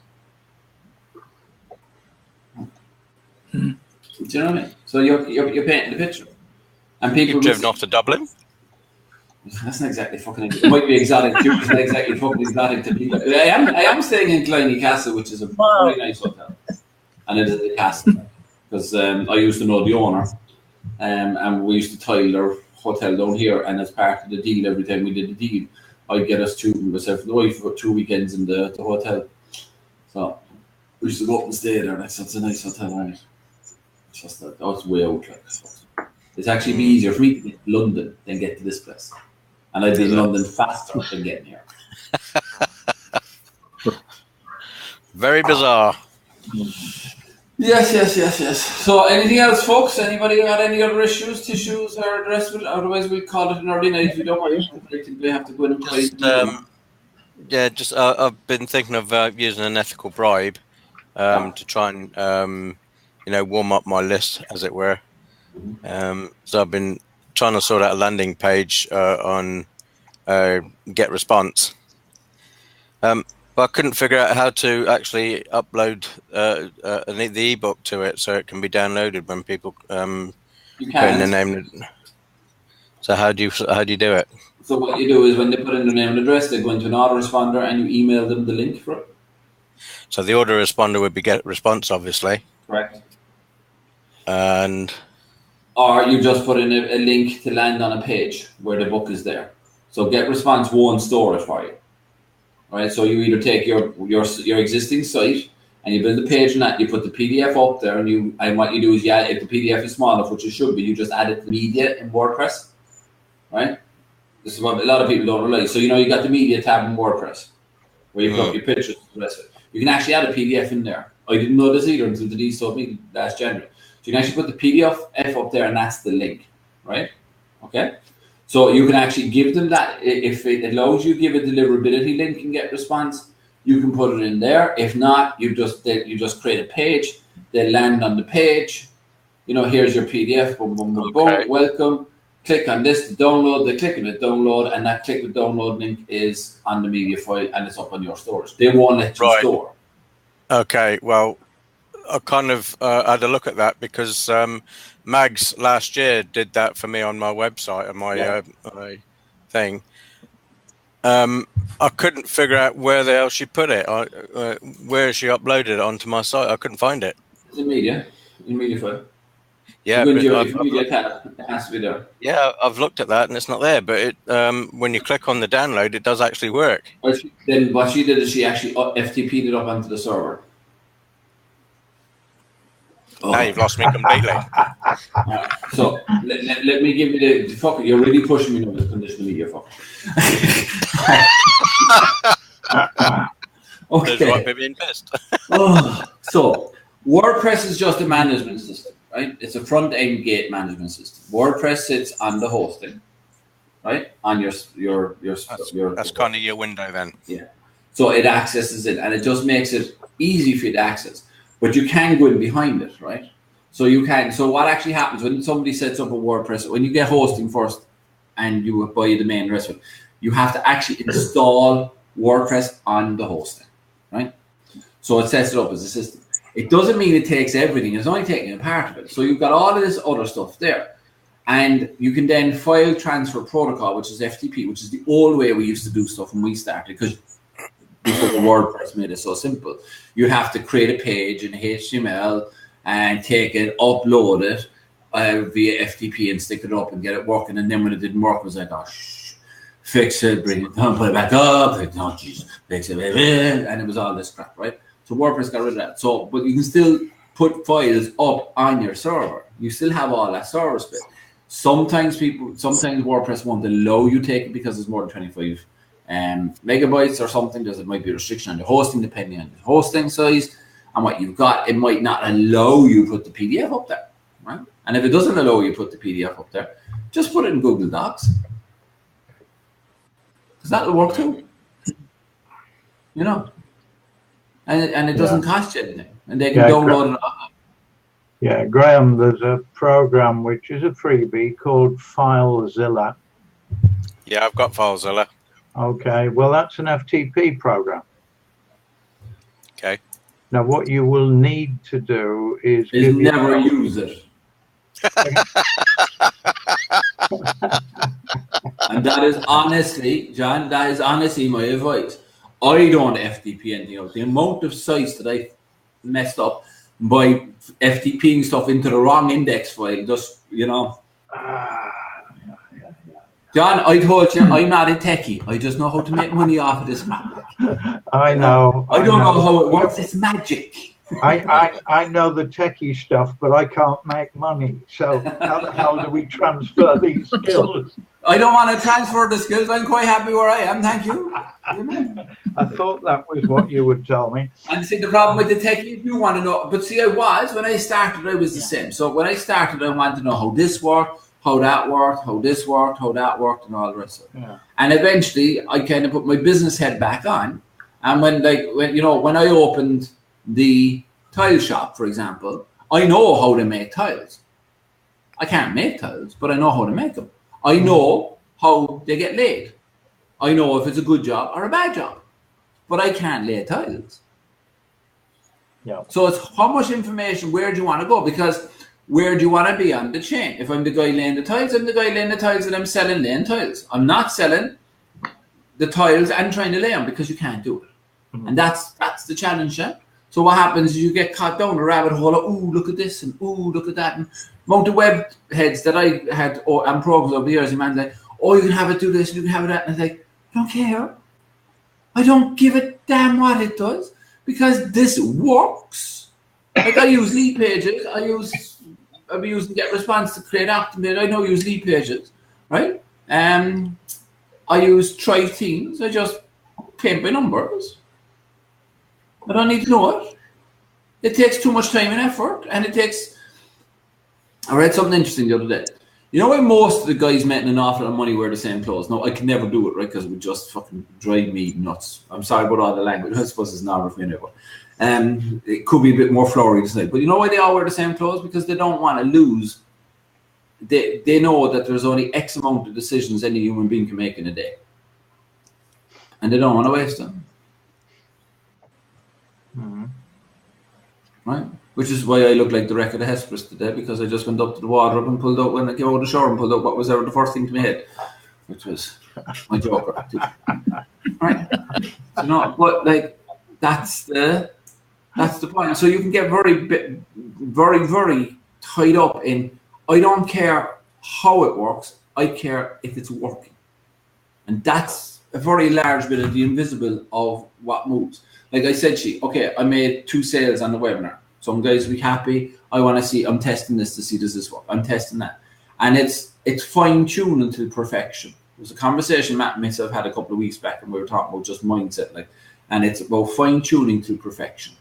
Do you know what I mean? So you're painting the picture, and people. You've driven off to Dublin. That's not exactly fucking. It might be exotic. It's not exactly fucking exotic to people. I am staying in Killiney Castle, which is a very nice hotel, and it is a castle because I used to know the owner, and we used to tile their hotel down here. And as part of the deal, every time we did the deal, I'd get us myself and the wife for 2 weekends in the hotel. So we used to go up and stay there. That's a nice hotel, right? Just that was way out. Like, it's actually be easier for me to get to London than get to this place, and I'd be in London faster than getting here. Very bizarre. Yes. So, anything else, folks? Anybody got any other issues, tissues, or the rest of it? Otherwise, we'll call it an early night if you don't mind. I think we have to go in and play. I've been thinking of using an ethical bribe to try and warm up my list, as it were. So I've been trying to sort out a landing page on Get Response. But I couldn't figure out how to actually upload the ebook to it so it can be downloaded when people put in their name. So how do you do it? So what you do is when they put in their name and address, they go into an autoresponder and you email them the link for it. So the autoresponder would be Get Response, obviously. Correct. Or you just put in a link to land on a page where the book is there. So Get Response won't store it for you. All right. So you either take your existing site and you build a page on that, you put the PDF up there, and what you do is if the PDF is small enough, which it should be, you just add it to media in WordPress. Right? This is what a lot of people don't realize. So you got the media tab in WordPress where you put up your pictures and the rest of it. You can actually add a PDF in there. I didn't know this either until Denise told me last January. So you can actually put the PDF up there, and that's the link, right? Okay. So you can actually give them that. If it allows you to give a deliverability link and Get Response, you can put it in there. If not, you just create a page. They land on the page. Here's your PDF. Boom, boom, boom, boom. Welcome. Click on this to download. They click on it, download, and that click the download link is on the media file, and it's up on your storage. They won't let you store. Okay. Well, I kind of had a look at that because Mags last year did that for me on my website and my thing. I couldn't figure out where the hell she put it. Where she uploaded it onto my site. I couldn't find it. It's in media file. Yeah, it has to be there. Yeah, I've looked at that and it's not there. But when you click on the download, it does actually work. Then what she did is she actually FTP'd it up onto the server. Now you've lost me completely. Right. So let me give you the fuck. You're really pushing me over the conditional media, fuck. Okay. There's right being pissed. So WordPress is just a management system, right? It's a front-end gate management system. WordPress sits on the hosting, right, on your That's kind of your window then. Yeah. So it accesses it, and it just makes it easy for you to access. But you can go in behind it, right? So you can. So what actually happens when somebody sets up a WordPress, when you get hosting first and you buy the main rest of it, you have to actually install WordPress on the hosting, right? So it sets it up as a system. It doesn't mean it takes everything. It's only taking a part of it. So you've got all of this other stuff there. And you can then file transfer protocol, which is FTP, which is the old way we used to do stuff when we started, because before the WordPress made it so simple. You have to create a page in HTML and take it, upload it via FTP and stick it up and get it working. And then when it didn't work, it was like, oh, fix it, bring it down, put it back up, fix it, and it was all this crap, right? So WordPress got rid of that. So, but you can still put files up on your server. You still have all that server space. Sometimes WordPress won't allow you to take it because it's more than 25 megabytes or something. There might be a restriction on the hosting depending on the hosting size and what you've got. It might not allow you to put the PDF up there, right? And if it doesn't allow you to put the PDF up there, just put it in Google Docs. Because that'll work too. You know? And it doesn't cost you anything. And they can download it. Yeah, Graham, there's a program which is a freebie called FileZilla. Yeah, I've got FileZilla. Okay, well, that's an FTP program. Okay. Now, what you will need to do is never use it. And that is honestly, John, that is honestly my advice. I don't FTP anything out. The amount of sites that I messed up by FTPing stuff into the wrong index file, just, you know. John, I told you, I'm not a techie. I just know how to make money off of this crap. I know. I don't know how it works. It's magic. I know the techie stuff, but I can't make money. So how the hell do we transfer these skills? I don't want to transfer the skills. I'm quite happy where I am. Thank you. I thought that was what you would tell me. And see, the problem with the techie, you want to know. But see, when I started, I was the same. So when I started, I wanted to know how this worked, how that worked, how this worked, how that worked, and all the rest of it. Yeah. And eventually, I kind of put my business head back on. And when I opened the tile shop, for example, I know how to make tiles. I can't make tiles, but I know how to make them. I know how they get laid. I know if it's a good job or a bad job, but I can't lay tiles. Yeah. So it's how much information, where do you want to go? Because where do you want to be on the chain? If I'm the guy laying the tiles, I'm the guy laying the tiles and I'm selling laying tiles. I'm not selling the tiles and trying to lay them because you can't do it. Mm-hmm. And that's the challenge, yeah? So what happens is you get caught down a rabbit hole of, ooh, look at this, and ooh, look at that. And amount of web heads that I had and programs over the years, and man's like, oh, you can have it do this, you can have it that. And I was like, I don't care. I don't give a damn what it does because this works. Like I use lead pages. I've been using GetResponse to create Optimate. I know use lead pages, right? I use Thrive Themes. I just paint by numbers. I don't need to know it. It takes too much time and effort, and it takes. I read something interesting the other day. You know why most of the guys making an awful lot of money wear the same clothes? No, I can never do it, right? Because it would just fucking drive me nuts. I'm sorry about all the language. I suppose it's not for me anyway. It could be a bit more flowery to say. But you know why they all wear the same clothes? Because they don't want to lose. They know that there's only X amount of decisions any human being can make in a day. And they don't want to waste them. Mm-hmm. Right? Which is why I look like the wreck of the Hesperus today, because I just went up to the wardrobe and pulled out, when I came out of the shower and pulled out what was ever the first thing to my head, which was my Joker. Right? So no, but like that's the point. So you can get very, very tied up in, I don't care how it works, I care if it's working. And that's a very large bit of the invisible of what moves. Like I said, okay, I made 2 sales on the webinar. Some guys will be happy. I want to see, I'm testing this to see does this work. I'm testing that. And it's fine-tuning to perfection. It was a conversation Matt and myself had a couple of weeks back, and we were talking about just mindset, and it's about fine-tuning to perfection.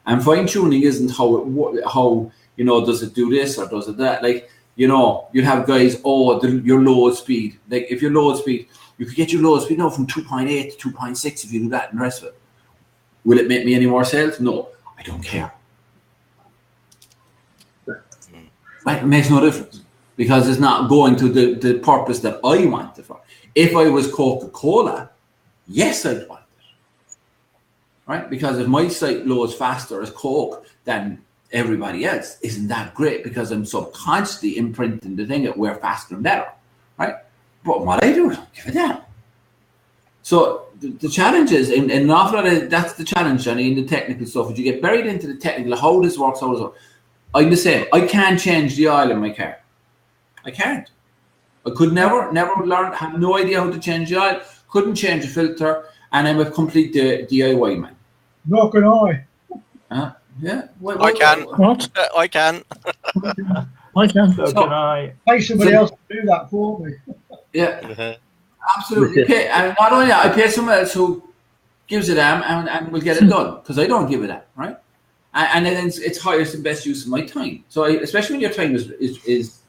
And fine-tuning isn't how does it do this or does it that? Like, you know, you'd have guys, your load speed. Like if your load speed, you could get your load speed now from 2.8 to 2.6 if you do that and the rest of it. Will it make me any more sales? No, I don't care. Right? It makes no difference because it's not going to the purpose that I want it for. If I was Coca-Cola, yes, I'd want it. Right? Because if my site loads faster as Coke than everybody else, isn't that great? Because I'm subconsciously imprinting the thing that we're faster and better. Right? But what I do, I don't give a damn. So the challenge is, in an awful lot of, that's the challenge, Johnny, in the technical stuff. If you get buried into the technical, how this works, I'm the same. I can't change the oil in my car. I can't. I could never learn, have no idea how to change the oil, couldn't change the filter, and I'm a complete DIY man. Nor can I. Yeah. I can. What? I can. I can. So can I. Pay somebody else to do that for me. Yeah. Absolutely. And not only that, I pay someone else who gives a damn and will get it done because I don't give a damn, right? And then it's highest and best use of my time. So especially when your time is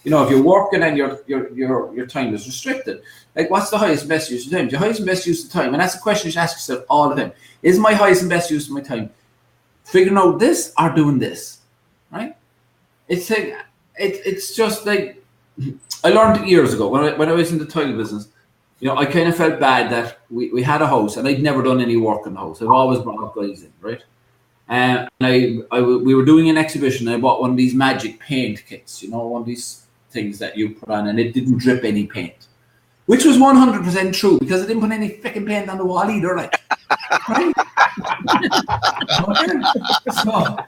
you know, if you're working and your time is restricted, like what's the highest and best use of time? The highest and best use of time, and that's a question you should ask yourself all the time. Is my highest and best use of my time figuring out this or doing this, right? It's like it's just like I learned years ago when I was in the tile business. You know, I kind of felt bad that we had a house and I'd never done any work in the house. I've always brought guys in, right? And we were doing an exhibition and I bought one of these magic paint kits, you know, one of these things that you put on and it didn't drip any paint. Which was 100% true because I didn't put any freaking paint on the wall either, like. Right? So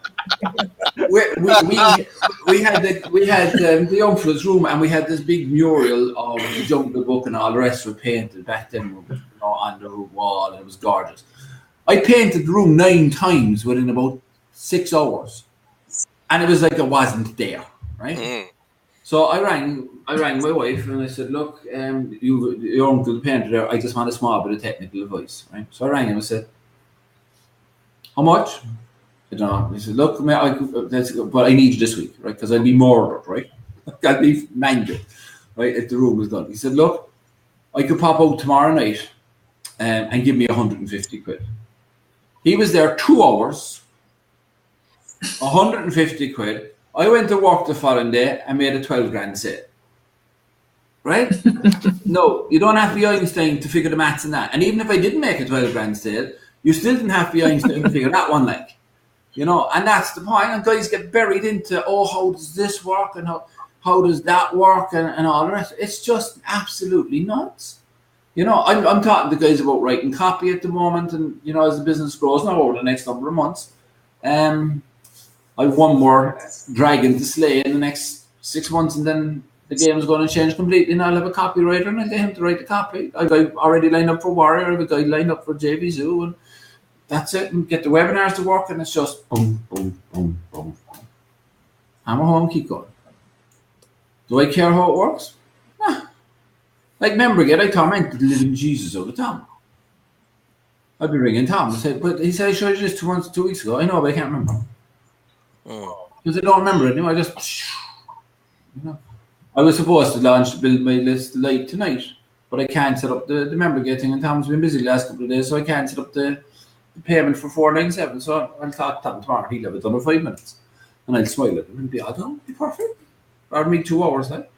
we had the Young Floods room and we had this big mural of the Jungle Book and all the rest were painted back then, you know, on the wall, and it was gorgeous. I painted the room 9 times within about 6 hours, and it was like it wasn't there, right? Mm. So I rang my wife and I said, look, your uncle the painter there, I just want a small bit of technical advice, right? So I rang him and said, how much? I don't know. He said, look, but I need you this week, right? Because I'll be murdered, right? I'll be mangled, right? If the room was done. He said, look, I could pop out tomorrow night and give me 150 quid. He was there 2 hours, 150 quid. I went to work the following day and made a 12 grand sale. Right? No, you don't have to be Einstein to figure the maths in that. And even if I didn't make a 12 grand sale, you still didn't have to be Einstein to figure that one, like. You know, and that's the point. And guys get buried into, how does this work and how does that work and all the rest. It's just absolutely nuts. You know, I'm talking to guys about writing copy at the moment, and you know, as the business grows now over the next number of months, I've one more dragon to slay in the next 6 months, and then the game is going to change completely. And I'll have a copywriter, and I'll get him to write the copy. I've already lined up for Warrior. I've a guy lined up for JV Zoo, and that's it. And get the webinars to work, and it's just boom, boom, boom, boom, boom. Hammer home, keep going. Do I care how it works? Nah. Like Membergate, I tormented the living Jesus over Tom. I'd be ringing Tom and say, but he said I showed you this 2 weeks ago. I know, but I can't remember. Because I don't remember it. You know, I just, you know, I was supposed to launch Build My List late tonight, but I can't set up the Membergate thing, and Tom's been busy the last couple of days, so I can't set up the payment for 497. So I'll talk to Tom tomorrow. He'll have it done in 5 minutes, and I'll smile at him and be, it'll be perfect. Or me 2 hours, like,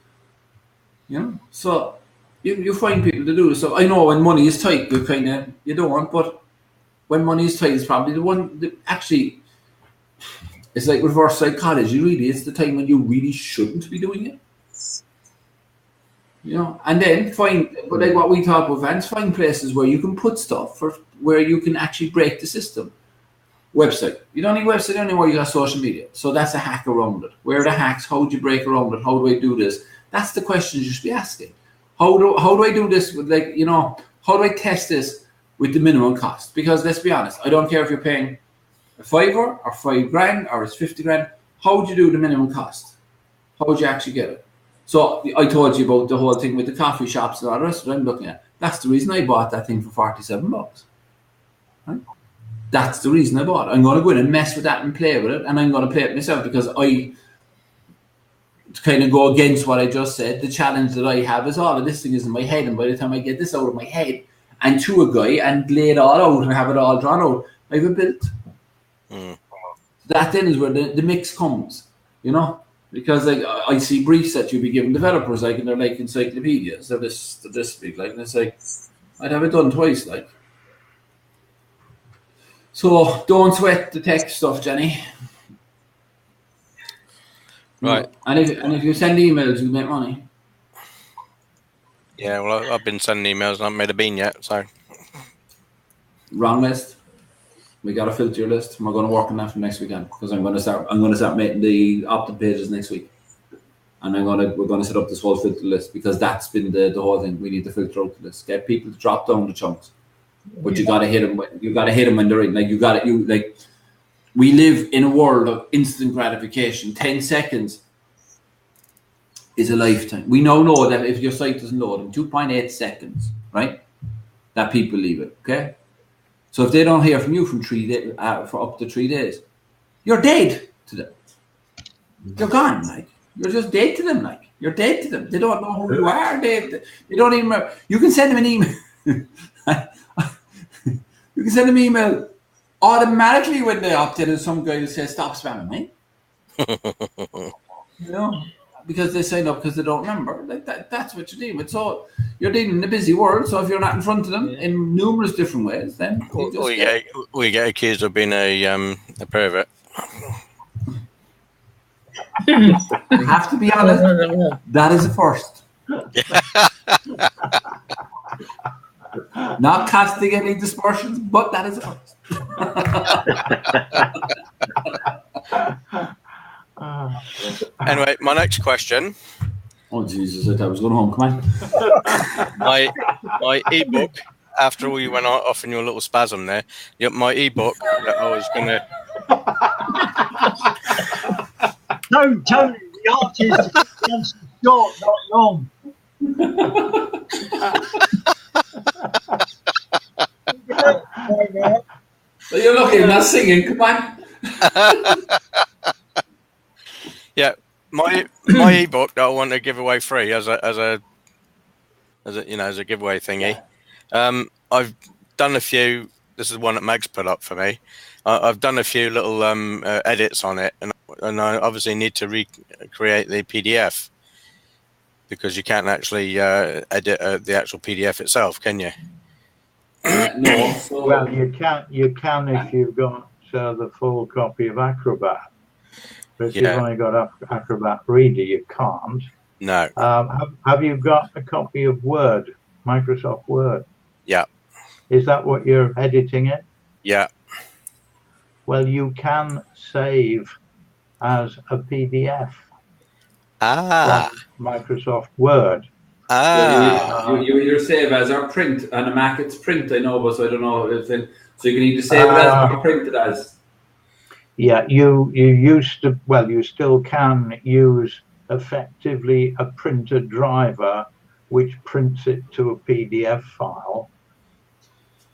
you know. So you find people to do this. So I know when money is tight, you don't want, but when money is tight, it's probably the one that actually. It's like reverse psychology, really. It's the time when you really shouldn't be doing it. You know, and then but like what we talk about, Vance, find places where you can put stuff where you can actually break the system. Website. You don't need website anymore, you got social media. So that's a hack around it. Where are the hacks? How do you break around it? How do I do this? That's the questions you should be asking. How do I do this with, like, you know, how do I test this with the minimum cost? Because let's be honest, I don't care if you're paying a $5 or $5 grand or it's 50 grand. How would you do the minimum cost? How would you actually get it? So I told you about the whole thing with the coffee shops and all the rest that I'm looking at. That's the reason I bought that thing for $47. Right? That's the reason I bought it. I'm going to go in and mess with that and play with it, and I'm going to play it myself because kind of go against what I just said, the challenge that I have is all of this thing is in my head, and by the time I get this out of my head and to a guy and lay it all out and have it all drawn out, I have a build. That then is where the mix comes, you know, because like I see briefs that you be giving developers, like, and they're like encyclopedias. They're this big, like, and it's like I'd have it done twice, like. So don't sweat the tech stuff, Jenny. Right. And if you send emails, you make money. Yeah, well, I've been sending emails and I haven't made a bean yet, so. Wrong list. We got to filter your list. We're going to work on that for next weekend because I'm going to start making the opt-in pages next week, and we're going to set up this whole filter list because that's been the whole thing. We need to filter out the list, get people to drop down the chunks, but you got to hit them. You got to hit them when they're in. Like we live in a world of instant gratification. 10 seconds is a lifetime. We now know that if your site doesn't load in 2.8 seconds, right, that people leave it. Okay. So if they don't hear from you from 3 days, for up to 3 days, you're dead to them. You're gone, like you're just dead to them, like you're dead to them. They don't know who you are. They don't even remember. You can send them an email. You can send them an email automatically when they opt in, and some guy will say, "Stop spamming me." You know, because they sign up because they don't remember. Like that's what you're dealing with. So you're dealing in a busy world. So if you're not in front of them in numerous different ways, then we get accused of being a pervert. You have to be honest. That is a first. Not casting any dispersions, but that is a first. Anyway, my next question. Oh Jesus! I thought I was going home. Come on. My ebook. After all, you went off in your little spasm there. My ebook that I was going to. No, Tony. The art is short, not long. So you're lucky I'm not singing. Come on. Yeah, my ebook that I want to give away free as a giveaway thingy. I've done a few. This is one that Meg's put up for me. I've done a few little edits on it, and I obviously need to recreate the PDF because you can't actually edit the actual PDF itself, can you? No. So, Well, you can if you've got the full copy of Acrobat. But if you've only got Acrobat Reader, you can't. No. Have you got a copy of Word, Microsoft Word? Yeah. Is that what you're editing it? Yeah. Well, you can save as a PDF. Microsoft Word. You either save as or print. On a Mac, it's print, I know, but so I don't know if so you can either save it as or print it as. Yeah, you used to. Well, you still can use effectively a printer driver, which prints it to a PDF file,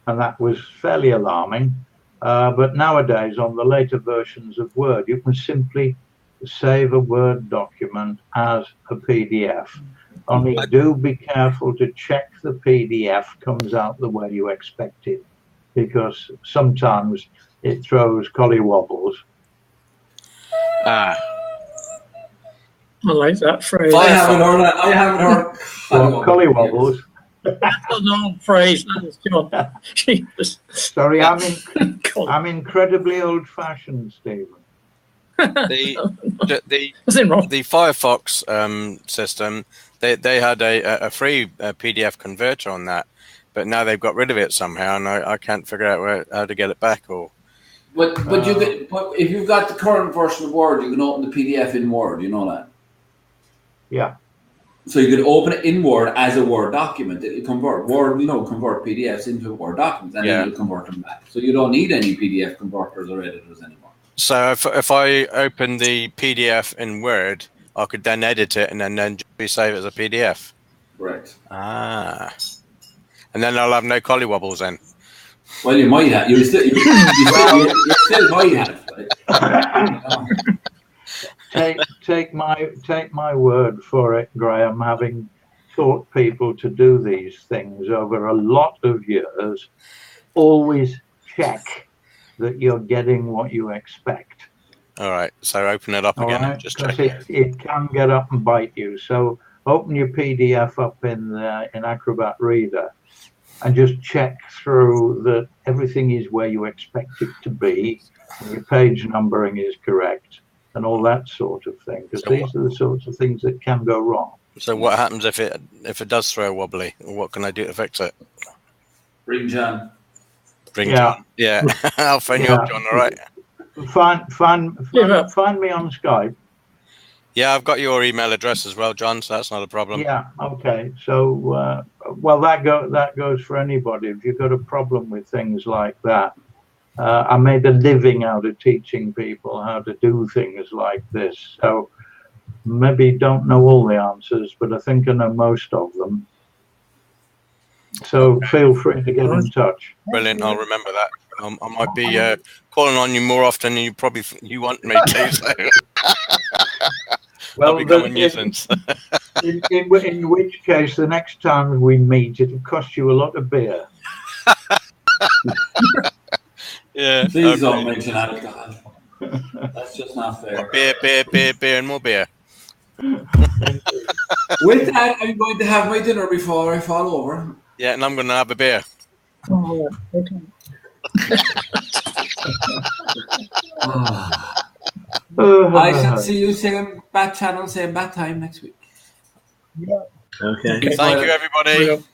and that was fairly alarming. But nowadays, on the later versions of Word, you can simply save a Word document as a PDF. Only do be careful to check the PDF comes out the way you expect it, because sometimes it throws collywobbles. I like that phrase. I haven't heard. Collywobbles. That's an old phrase. That is John. Jesus. Sorry, I'm incredibly old-fashioned, Stephen. The wrong. The Firefox system, they had a free PDF converter on that, but now they've got rid of it somehow, and I can't figure out how to get it back. But if you've got the current version of Word, you can open the PDF in Word. You know that. Yeah. So you could open it in Word as a Word document. It'll convert Word, convert PDFs into Word documents, and then it'll convert them back. So you don't need any PDF converters or editors anymore. So if I open the PDF in Word, I could then edit it and then save it as a PDF. Correct. And then I'll have no collywobbles then. Well, you might have. You still might have. take my word for it, Graham, having taught people to do these things over a lot of years, always check that you're getting what you expect. All right, so open it up again and just check it can get up and bite you. So open your PDF up in Acrobat Reader and just check through that everything is where you expect it to be, and your page numbering is correct, and all that sort of thing, because these are the sorts of things that can go wrong. So what happens if it does throw a wobbly? What can I do to fix it? Bring John. John. Yeah, I'll phone you up, John. All right. Find me on Skype. Yeah, I've got your email address as well, John. So that's not a problem. Yeah. Okay. So, well, that goes for anybody. If you've got a problem with things like that, I made a living out of teaching people how to do things like this. So maybe don't know all the answers, but I think I know most of them. So feel free to get in touch. Brilliant. I'll remember that. I might be calling on you more often than you want me to. So. Well, I'll become a nuisance. in which case, the next time we meet, it'll cost you a lot of beer. Yeah. Please don't mention alcohol. That's just not fair. Beer, and more beer. With that, I'm going to have my dinner before I fall over. Yeah, and I'm going to have a beer. Oh, okay. I shall see you same bat channel, same bat time next week. Yeah. Okay. Thank you, everybody. Okay.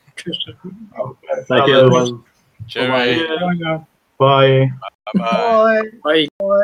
Thank you, everyone. Cheerio. Bye. Bye-bye. Bye. Bye.